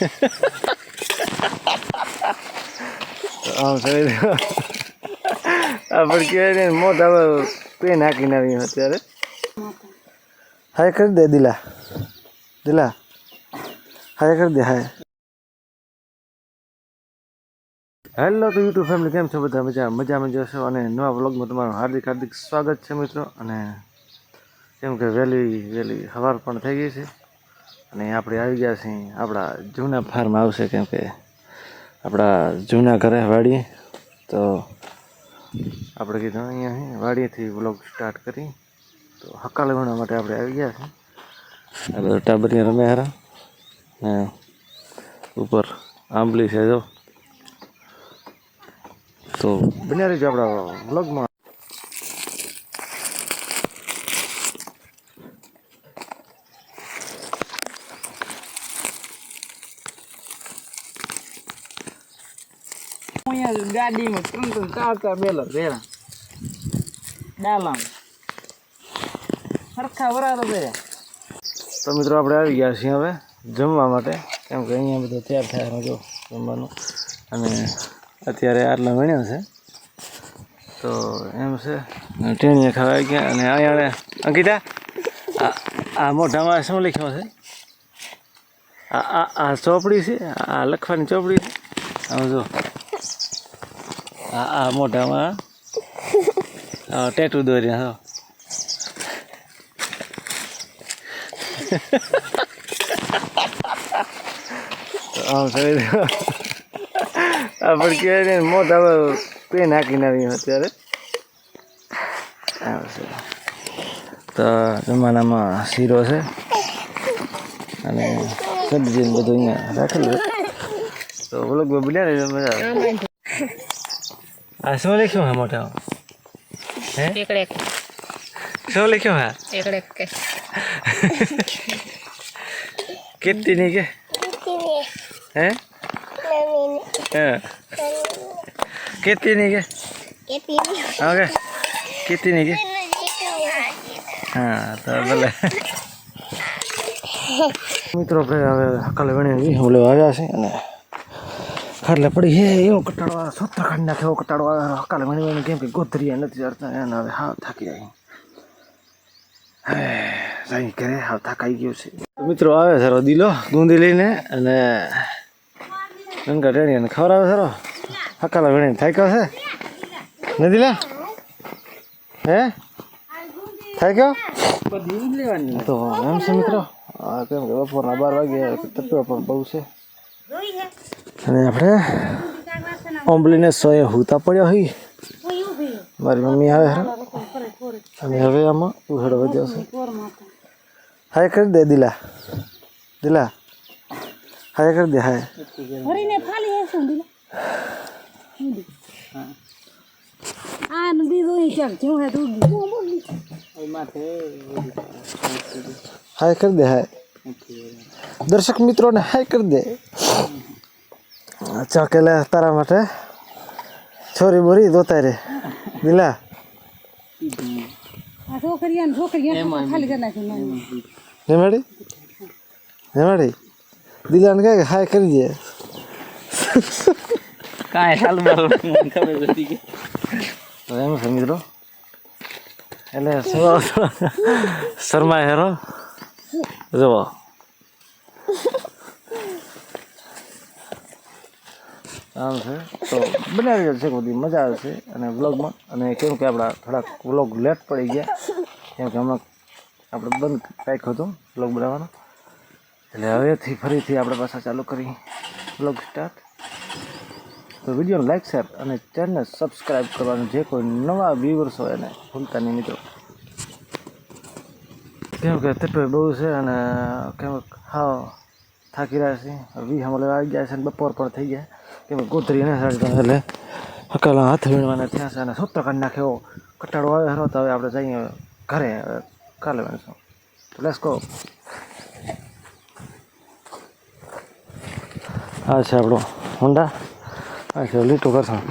આમ સરી આપણે કહેવાય ને મોત હવે પેન હાકીને આવી અત્યારે હાય કરી દે દિલા દિલા હાય કરી દે હાય. હેલો તો યુટ્યુબ ફેમિલી, કેમ છો બધા? મજામાં જશો અને નવા વ્લોગમાં તમારું હાર્દિક હાર્દિક સ્વાગત છે મિત્રો. અને કેમ કે વહેલી સવાર પણ થઈ ગઈ છે અને આપણે આવી ગયા છીએ આપણા જૂના ફાર્મ આવશે, કેમ કે આપણા જૂના ઘરે વાડીએ. તો આપણે કીધું અહીંયા વાડીએથી વ્લોગ સ્ટાર્ટ કરી, તો હક્કા લેવાના માટે આપણે આવી ગયા છીએ. હવે ટાબરિયા રમે હારા ને ઉપર આંબલી છે જો. તો બન્યા રહીજો આપણા વ્લોગમાં. ગાડીમાં 3-4 બેલર રેલા ડાલા સરખા વરારો બે. તો મિત્રો આપણે આવી ગયા છીએ હવે જમવા માટે, કેમ કે અહીંયા બધું તૈયાર થાય જો જમવાનું. અને અત્યારે આટલા વણ્યા છે તો એમ છે ટેણીએ ખાવા આવી ગયા. અને અહીંયા અંકિતા આ મોઢામાં શું લખ્યું છે? આ ચોપડી છે, આ લખવાની ચોપડી છે. આમ જો આ મોઢામાં ટેટુ દોર્યા. આમ સરી આપણે કહેવાય ને મોત હવે પેન હાકીને આવી અત્યારે આવશે. તો જમાનામાં શીરો છે અને સબ્જી ને બધું અહીંયા રાખેલું છે. તો બોલો બન્યા ને મજા આવે. આ શું લખ્યું હા મોઢામાં? હે શું લખ્યું? હા કેટલી નહીં કે હે કેટલી નહીં કે ઓકે કેટલી નહીં કે હા. તો ભલે મિત્રો આપણે હવે કાલે વણી ઓલે આવ્યા છે અને ખાટલે પડી હે એવો કટાડો સૂત્ર કાઢી નાખે એવો કટાડો કાલે વણી કેમ કે ગોધરી નથી ચડતા એને હવે હાવ થાકી જાય કરે હાવ થાકાઈ ગયું છે. મિત્રો આવે સરો દિલો ગુંદી લઈને અને ગંગા ટેણી અને ખવડાવે સરો હકાલા વણીને થાક્યો છે ને દિલા? હે થાક્યો? તો એમ છે મિત્રો, કેમ કે બપોરના 12 વાગ્યા તપેલો પણ બહુ છે અને આપણે ઓમ્બલીને સોએ હુતા પડ્યો હોય. મારી મમ્મી આવે અને હવે આમાં ઉઘાડો વધ્યો છે. હાય કરી દે દિલા દિલા હાય કરી દે હાય. હાય કરી દે હાય. દર્શક મિત્રોને હાય કરી દે. ચાકેલા તારા માટે છોરી બોરી દોતા રે દિલા. હેમાડી દિલાને કહે હાય કરી દે. એમ છે મિત્રો, એટલે શર્મા હેરો જુઓ. આમ છે તો બનાવી છે બધી મજા આવે છે અને વ્લોગમાં. અને કેમ કે આપણા થોડાક વ્લોગ લેટ પડી ગયા, કેમ કે હમણાં આપણે બંધ રાખ્યો હતો વ્લોગ બનાવવાનો. એટલે હવેથી ફરીથી આપણે પાછા ચાલુ કરી વ્લોગ સ્ટાર્ટ. તો વિડીયોને લાઈક શેર અને ચેનલને સબસ્ક્રાઈબ કરવાનું, જે કોઈ નવા વ્યુઅર્સ હોય એને ભૂલતા નહીં મિત્રો. કેમ કે તપે બહુ છે અને કેમ હા થાકી રહ્યા છે. હમણાં આવી ગયા છે અને બપોર પણ થઈ ગયા, કેમ કે ગોધરી ને એટલે હકાલા હાથ વીણવાના થયા છે અને સૂત્ર કાઢી નાખે એવો કટાડો આવે હરો. તો હવે આપણે જઈએ ઘરે કાલે વણશું. તો લેટ્સ ગો. આ છે આપણો હોન્ડા, આ છે લીટું કરશું.